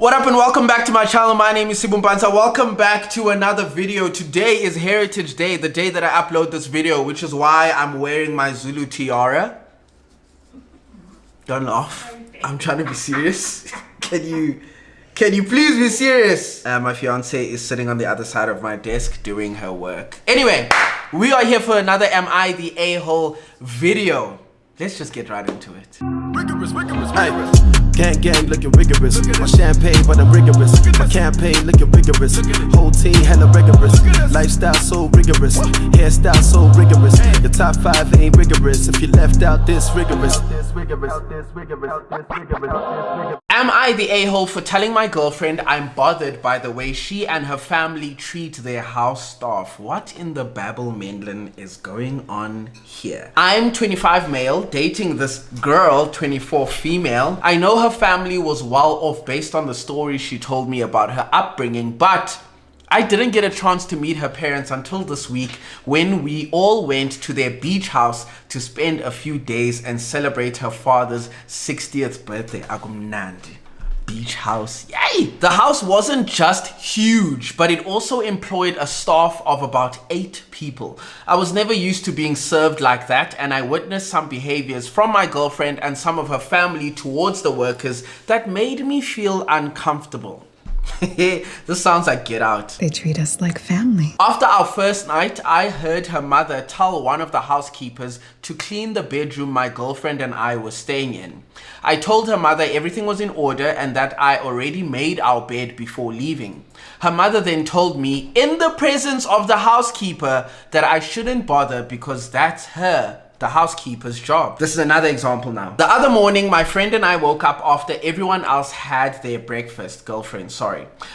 What up and welcome back to my channel. My name is Sibu Mpanza. Welcome back to another video. Today is Heritage Day, the day that I upload this video, which is why I'm wearing my Zulu tiara. Don't laugh. I'm trying to be serious. Can you please be serious? My fiance is sitting on the other side of my desk doing her work. Anyway, we are here for another Am I the A-hole video. Let's just get right into it. Rigorous. Gang looking rigorous. My champagne, but I'm rigorous. My campaign looking rigorous. Whole team hella rigorous. Lifestyle so rigorous. Hairstyle so rigorous. Your top 5 ain't rigorous. If you left out this rigorous. Am I the a-hole for telling my girlfriend I'm bothered by the way she and her family treat their house staff? What in the Babel Mendlin is going on here? I'm 25 male, dating this girl, 24 female. I know her family was well off based on the story she told me about her upbringing, but I didn't get a chance to meet her parents until this week when we all went to their beach house to spend a few days and celebrate her father's 60th birthday. Agumnandi. Beach house, yay! The house wasn't just huge, but it also employed a staff of about 8 people. I was never used to being served like that, and I witnessed some behaviors from my girlfriend and some of her family towards the workers that made me feel uncomfortable. This sounds like Get Out. They treat us like family. After our first night, I heard her mother tell one of the housekeepers to clean the bedroom my girlfriend and I were staying in. I told her mother everything was in order and that I already made our bed before leaving. Her mother then told me, in the presence of the housekeeper, that I shouldn't bother because that's the housekeeper's job. This is another example now. The other morning, my friend and I woke up after everyone else had their breakfast.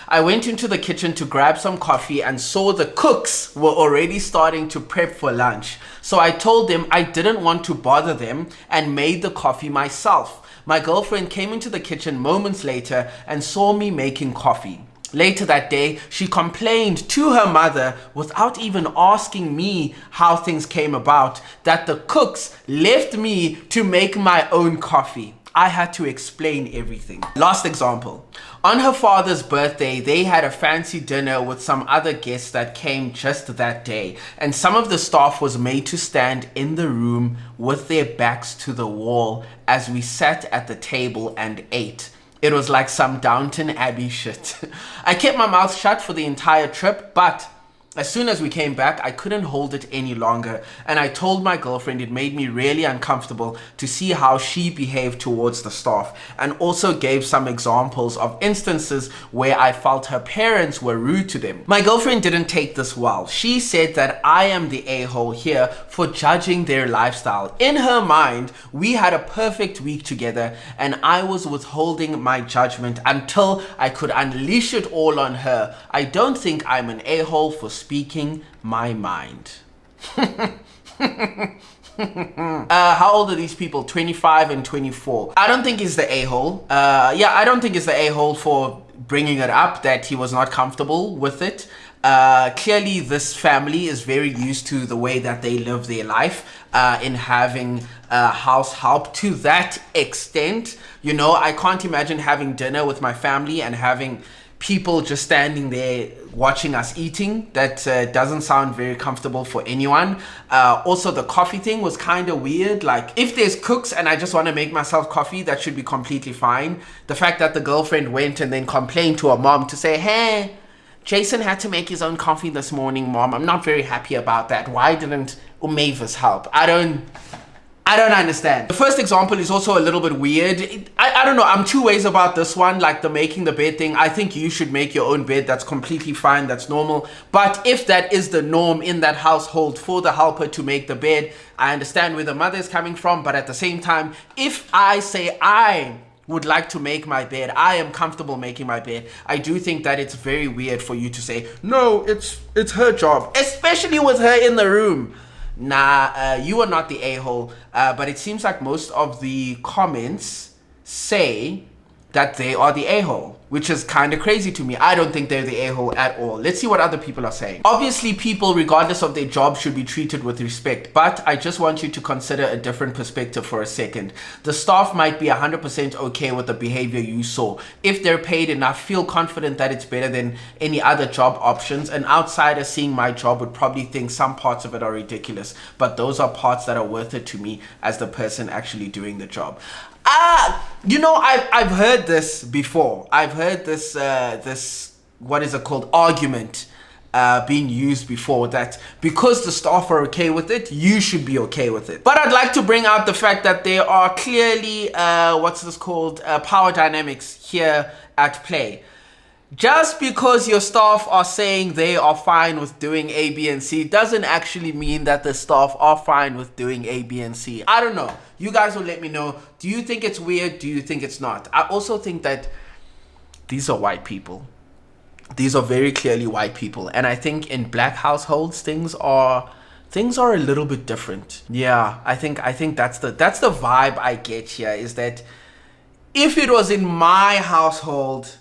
I went into the kitchen to grab some coffee and saw the cooks were already starting to prep for lunch. So I told them I didn't want to bother them and made the coffee myself. My girlfriend came into the kitchen moments later and saw me making coffee. Later that day, she complained to her mother without even asking me how things came about that the cooks left me to make my own coffee. I had to explain everything. Last example. On her father's birthday, they had a fancy dinner with some other guests that came just that day, and some of the staff was made to stand in the room with their backs to the wall as we sat at the table and ate. It was like some Downton Abbey shit. I kept my mouth shut for the entire trip, but as soon as we came back, I couldn't hold it any longer, and I told my girlfriend it made me really uncomfortable to see how she behaved towards the staff, and also gave some examples of instances where I felt her parents were rude to them. My girlfriend didn't take this well. She said that I am the a-hole here for judging their lifestyle. In her mind, we had a perfect week together, and I was withholding my judgment until I could unleash it all on her. I don't think I'm an a-hole for speaking my mind. How old are these people? 25 and 24. I don't think he's the a-hole. I don't think he's the a-hole for bringing it up that he was not comfortable with it. Clearly this family is very used to the way that they live their life in having house help to that extent. You know, I can't imagine having dinner with my family and having people just standing there watching us eating. That doesn't sound very comfortable for anyone. Also, the coffee thing was kind of weird. Like, if there's cooks and I just want to make myself coffee, that should be completely fine. The fact that the girlfriend went and then complained to her mom to say, hey, Jason had to make his own coffee this morning, mom. I'm not very happy about that. Why didn't Mavis help? I don't understand. The first example is also a little bit weird. I don't know, I'm two ways about this one, like the making the bed thing. I think you should make your own bed. That's completely fine, that's normal. But if that is the norm in that household for the helper to make the bed, I understand where the mother is coming from. But at the same time, if I say I would like to make my bed, I am comfortable making my bed, I do think that it's very weird for you to say, no, it's her job, especially with her in the room. Nah, you are not the a-hole, but it seems like most of the comments say that they are the a-hole, which is kind of crazy to me. I don't think they're the a-hole at all. Let's see what other people are saying. Obviously, people, regardless of their job, should be treated with respect, but I just want you to consider a different perspective for a second. The staff might be 100% okay with the behavior you saw. If they're paid enough, feel confident that it's better than any other job options. An outsider seeing my job would probably think some parts of it are ridiculous, but those are parts that are worth it to me as the person actually doing the job. You know, I've heard this before. I've heard this what is it called, argument being used before, that because the staff are okay with it, you should be okay with it. But I'd like to bring out the fact that there are clearly power dynamics here at play. Just because your staff are saying they are fine with doing A, B, and C doesn't actually mean that the staff are fine with doing A, B, and C. I don't know. You guys will let me know. Do you think it's weird? Do you think it's not? I also think that these are white people. These are very clearly white people. And I think in black households, things are a little bit different. Yeah, I think that's the vibe I get here, is that if it was in my household,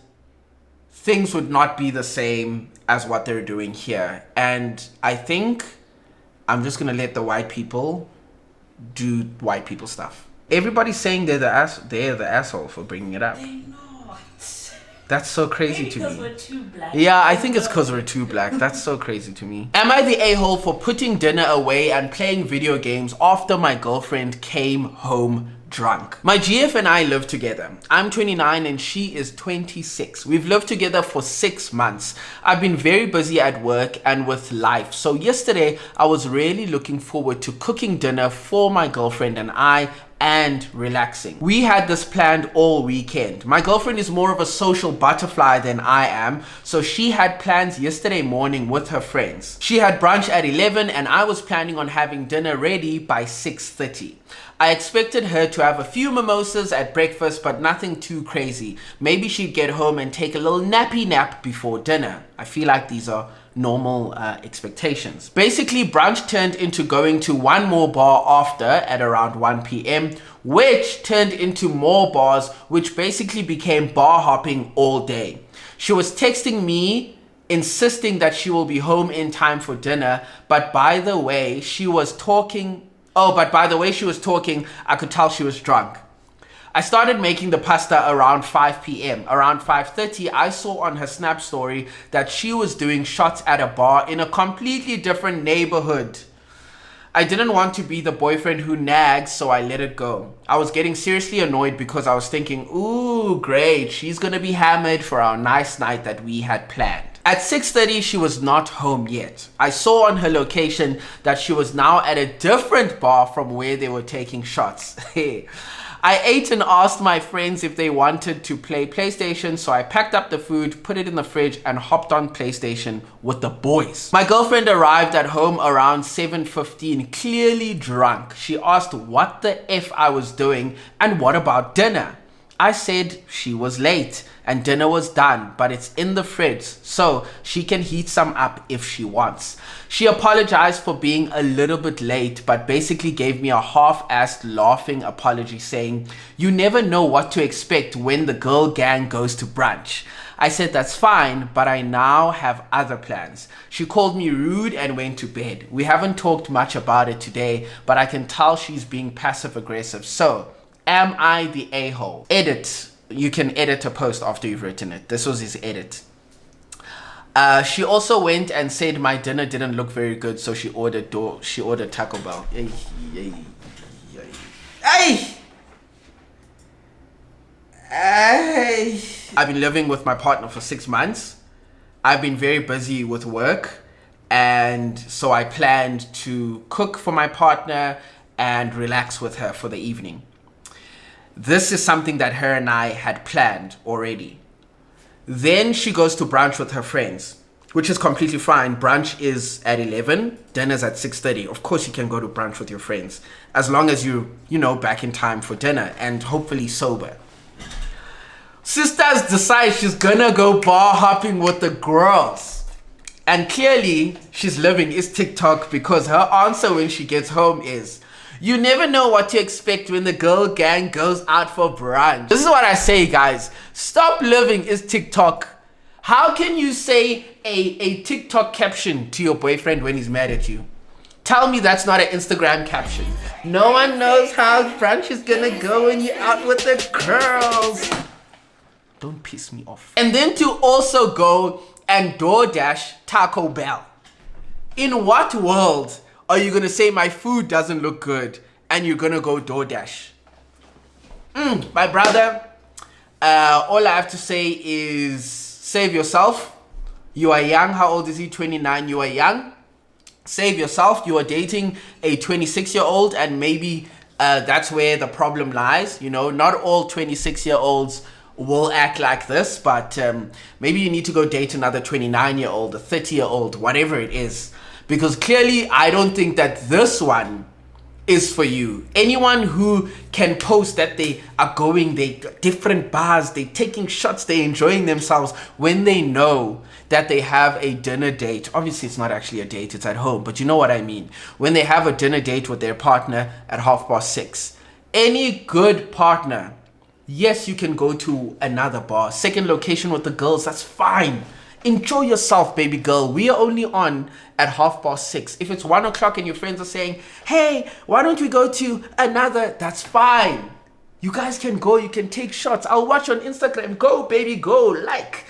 things would not be the same as what they're doing here. And I think I'm just gonna let the white people do white people stuff. Everybody's saying they're the asshole for bringing it up. They're not. That's so crazy to me. Because we're too black. Yeah, I think it's because we're too black. That's so crazy to me. Am I the a-hole for putting dinner away and playing video games after my girlfriend came home drunk? My GF and I live together. I'm 29 and she is 26. We've lived together for 6 months. I've been very busy at work and with life. So yesterday I was really looking forward to cooking dinner for my girlfriend and I and relaxing. We had this planned all weekend. My girlfriend is more of a social butterfly than I am, so she had plans yesterday morning with her friends. She had brunch at 11 and I was planning on having dinner ready by 6:30. I expected her to have a few mimosas at breakfast, but nothing too crazy. Maybe she'd get home and take a little nappy nap before dinner. I feel like these are normal expectations. Basically, brunch turned into going to one more bar after at around 1 p.m, which turned into more bars, which basically became bar hopping all day. She was texting me insisting that she will be home in time for dinner, but by the way she was talking, I could tell she was drunk. I started making the pasta around 5 p.m. Around 5:30, I saw on her Snap story that she was doing shots at a bar in a completely different neighborhood. I didn't want to be the boyfriend who nags, so I let it go. I was getting seriously annoyed because I was thinking, ooh, great, she's gonna be hammered for our nice night that we had planned. At 6:30, she was not home yet. I saw on her location that she was now at a different bar from where they were taking shots. I ate and asked my friends if they wanted to play PlayStation, so I packed up the food, put it in the fridge, and hopped on PlayStation with the boys. My girlfriend arrived at home around 7:15, clearly drunk. She asked what the F I was doing and what about dinner. I said she was late and dinner was done, but it's in the fridge, so she can heat some up if she wants. She apologized for being a little bit late, but basically gave me a half-assed laughing apology saying, you never know what to expect when the girl gang goes to brunch. I said that's fine, but I now have other plans. She called me rude and went to bed. We haven't talked much about it today, but I can tell she's being passive-aggressive. So, am I the a-hole? Edit. You can edit a post after you've written it. This was his edit. She also went and said my dinner didn't look very good, so she ordered Taco Bell. I've been living with my partner for 6 months. I've been very busy with work, and so I planned to cook for my partner and relax with her for the evening. This is something that her and I had planned already. Then she goes to brunch with her friends, which is completely fine. Brunch is at 11, dinner's at 6:30. Of course you can go to brunch with your friends, as long as you back in time for dinner and hopefully sober. Sisters decide she's gonna go bar hopping with the girls. And clearly she's living is TikTok, because her answer when she gets home is, You never know what to expect when the girl gang goes out for brunch. This is what I say, guys. Stop living is TikTok. How can you say a TikTok caption to your boyfriend when he's mad at you? Tell me that's not an Instagram caption. No one knows how brunch is gonna go when you're out with the girls. Don't piss me off. And then to also go and DoorDash Taco Bell. In what world are you gonna say my food doesn't look good and you're gonna go DoorDash? My brother, all I have to say is save yourself. You are young. How old is he? 29. You are young. Save yourself. You are dating a 26-year-old, and maybe that's where the problem lies. You know, not all 26-year-olds will act like this, but maybe you need to go date another 29-year-old, a 30-year-old, whatever it is. Because clearly, I don't think that this one is for you. Anyone who can post that they are going, they different bars, they taking shots, they enjoying themselves when they know that they have a dinner date. Obviously, it's not actually a date, it's at home, but you know what I mean. When they have a dinner date with their partner at 6:30. Any good partner, yes, you can go to another bar, second location with the girls, that's fine. Enjoy yourself, baby girl. We are only on at 6:30. If it's 1 o'clock and your friends are saying, hey, why don't we go to another? That's fine. You guys can go. You can take shots. I'll watch on Instagram. Go, baby, go. Like.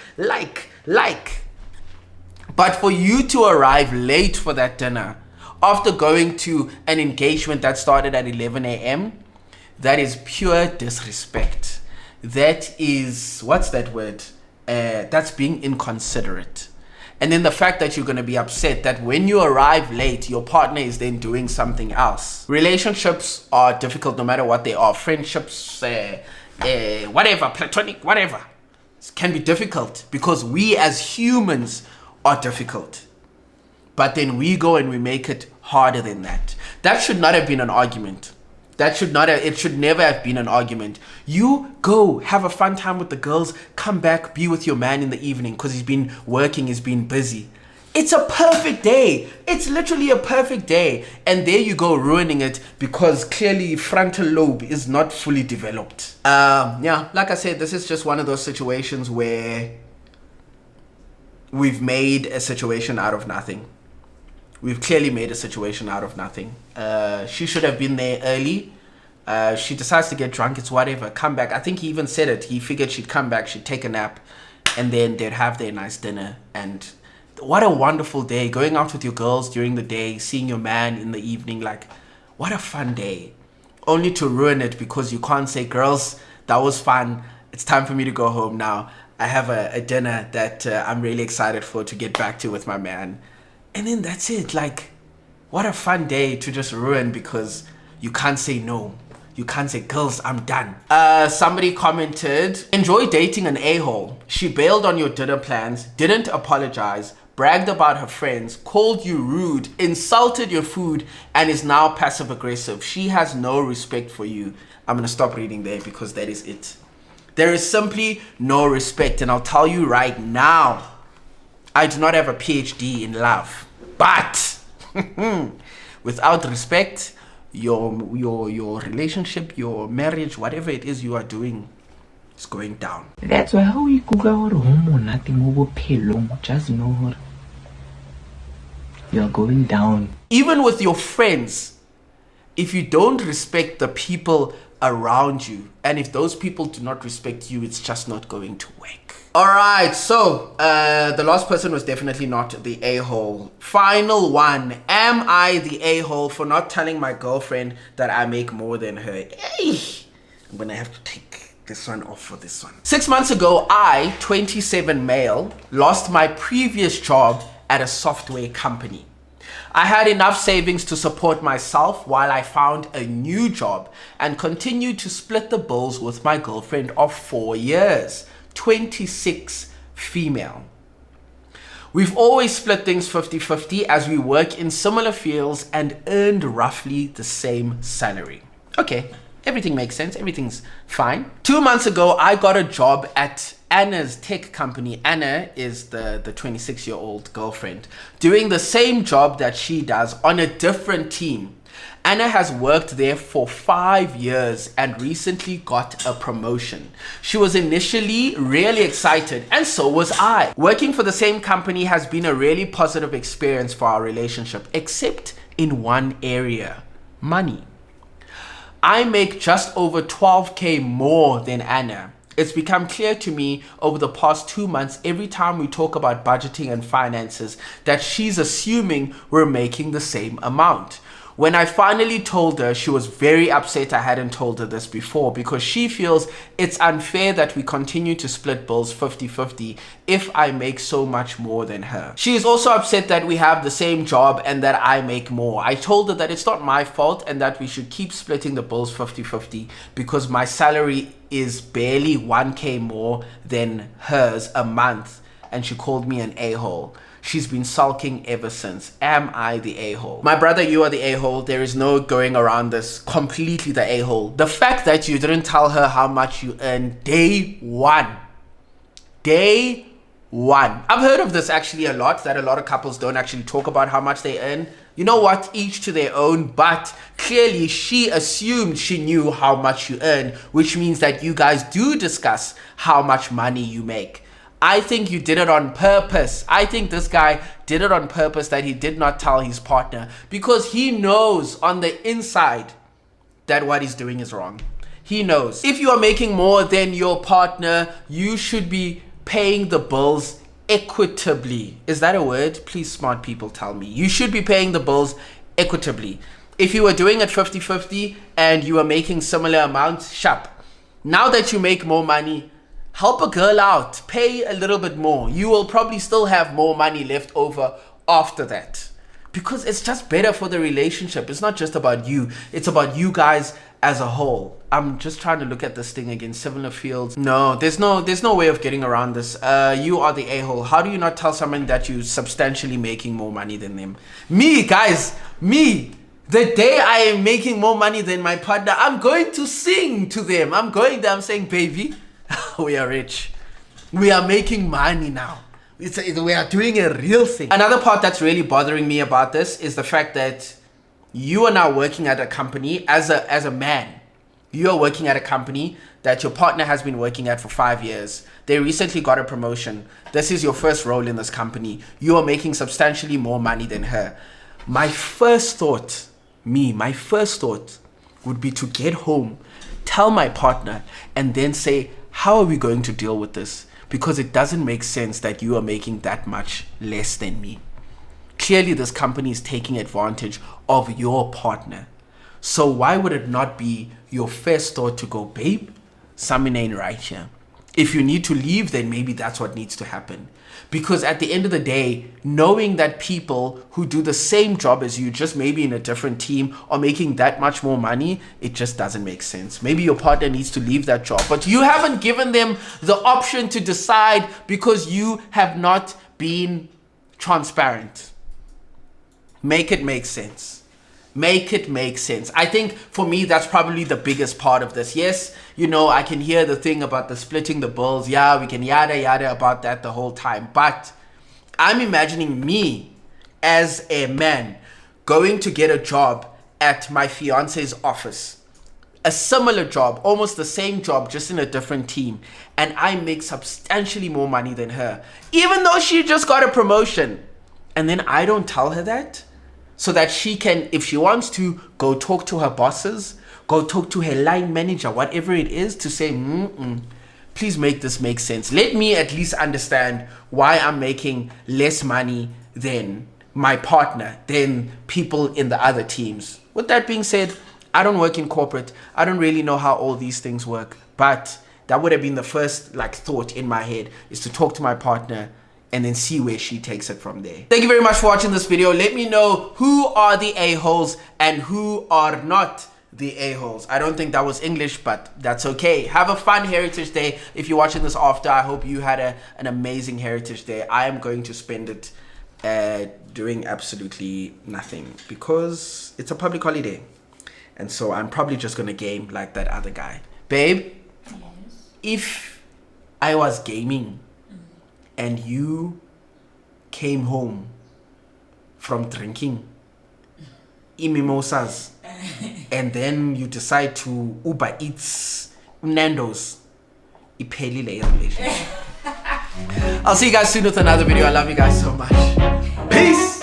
But for you to arrive late for that dinner after going to an engagement that started at 11 a.m., that is pure disrespect. That is, what's that word? That's being inconsiderate. And then the fact that you're going to be upset that when you arrive late, your partner is then doing something else. Relationships are difficult no matter what they are. Friendships, whatever, platonic, whatever. It can be difficult because we as humans are difficult. But then we go and we make it harder than that. That should not have been an argument. It should never have been an argument. You go, have a fun time with the girls, come back, be with your man in the evening because he's been working, he's been busy. It's a perfect day. It's literally a perfect day. And there you go, ruining it because clearly frontal lobe is not fully developed. Yeah, like I said, this is just one of those situations where we've made a situation out of nothing. We've clearly made a situation out of nothing. She should have been there early. She decides to get drunk. It's whatever. Come back. I think he even said it. He figured she'd come back. She'd take a nap. And then they'd have their nice dinner. And what a wonderful day. Going out with your girls during the day. Seeing your man in the evening. Like, what a fun day. Only to ruin it because you can't say, girls, that was fun. It's time for me to go home now. I have a dinner that I'm really excited for to get back to with my man. And then that's it. Like, what a fun day to just ruin because you can't say no. You can't say, girls, I'm done. Somebody commented, enjoy dating an a-hole. She bailed on your dinner plans, didn't apologize, bragged about her friends, called you rude, insulted your food, and is now passive aggressive. She has no respect for you. I'm going to stop reading there because that is it. There is simply no respect. And I'll tell you right now, I do not have a PhD in love, but without respect, your relationship, your marriage, whatever it is you are doing, is going down. That's why how we go nothing over pelong. Just know you're going down. Even with your friends, if you don't respect the people around you, and if those people do not respect you, it's just not going to work. Alright, so the last person was definitely not the a-hole. Final one. Am I the a-hole for not telling my girlfriend that I make more than her? Hey, I'm gonna have to take this one off for this one. 6 months ago, I, 27 male, lost my previous job at a software company. I had enough savings to support myself while I found a new job and continued to split the bills with my girlfriend of 4 years. 26, female. We've always split things 50-50 as we work in similar fields and earned roughly the same salary. Okay, everything makes sense. Everything's fine. 2 months ago, I got a job at Anna's tech company. Anna is the 26-year-old girlfriend, doing the same job that she does on a different team. Anna has worked there for 5 years and recently got a promotion. She was initially really excited, and so was I. Working for the same company has been a really positive experience for our relationship, except in one area: money. I make just over 12K more than Anna. It's become clear to me over the past 2 months, every time we talk about budgeting and finances, that she's assuming we're making the same amount. When I finally told her, she was very upset I hadn't told her this before, because she feels it's unfair that we continue to split bills 50-50 if I make so much more than her. She is also upset that we have the same job and that I make more. I told her that it's not my fault and that we should keep splitting the bills 50-50 because my salary is barely 1K more than hers a month, and she called me an a-hole. She's been sulking ever since. Am I the a-hole? My brother, you are the a-hole. There is no going around this. Completely the a-hole. The fact that you didn't tell her how much you earn day one. Day one. I've heard of this actually a lot, that a lot of couples don't actually talk about how much they earn. You know what? Each to their own, but clearly she assumed she knew how much you earn, which means that you guys do discuss how much money you make. I think you did it on purpose. I think this guy did it on purpose, that he did not tell his partner, because he knows on the inside that what he's doing is wrong. He knows. If you are making more than your partner, you should be paying the bills equitably. Is that a word? Please, smart people, tell me. You should be paying the bills equitably. If you were doing it 50-50 and you are making similar amounts, sharp. Now that you make more money, help a girl out, pay a little bit more. You will probably still have more money left over after that, because it's just better for the relationship. It's not just about you, it's about you guys as a whole. I'm just trying to look at this thing again. Similar fields. No, there's no way of getting around this. You are the a-hole. How do you not tell someone that you're substantially making more money than them? Me, guys, me. The day I am making more money than my partner, I'm going to sing to them. I'm going there, I'm saying, baby, we are rich. We are making money now. We are doing a real thing. Another part that's really bothering me about this is the fact that you are now working at a company as a man. You are working at a company that your partner has been working at for 5 years. They recently got a promotion. This is your first role in this company. You are making substantially more money than her. My first thought would be to get home, tell my partner, and then say, how are we going to deal with this? Because it doesn't make sense that you are making that much less than me. Clearly, this company is taking advantage of your partner. So why would it not be your first thought to go, babe, something ain't right here? If you need to leave, then maybe that's what needs to happen. Because at the end of the day, knowing that people who do the same job as you, just maybe in a different team, are making that much more money, it just doesn't make sense. Maybe your partner needs to leave that job, but you haven't given them the option to decide because you have not been transparent. Make it make sense. Make it make sense. I think for me, that's probably the biggest part of this. Yes, you know, I can hear the thing about the splitting the bills. Yeah, we can yada yada about that the whole time. But I'm imagining me as a man going to get a job at my fiance's office. A similar job, almost the same job, just in a different team. And I make substantially more money than her, even though she just got a promotion. And then I don't tell her that, so that she can, if she wants to, go talk to her bosses, go talk to her line manager, whatever it is, to say, please make this make sense. Let me at least understand why I'm making less money than my partner, than people in the other teams. With that being said, I don't work in corporate. I don't really know how all these things work, but that would have been the first thought in my head, is to talk to my partner and then see where she takes it from there. Thank you very much for watching this video. Let me know who are the a-holes and who are not the a-holes. I don't think that was English, but that's okay. Have a fun Heritage Day. If you're watching this after, I hope you had an amazing Heritage Day. I am going to spend it doing absolutely nothing because it's a public holiday. And so I'm probably just gonna game like that other guy. Babe, yes. If I was gaming and you came home from drinking mimosas and then you decide to Uber Eats Nando's, iphelile relationship. I'll see you guys soon with another video. I love you guys so much. Peace.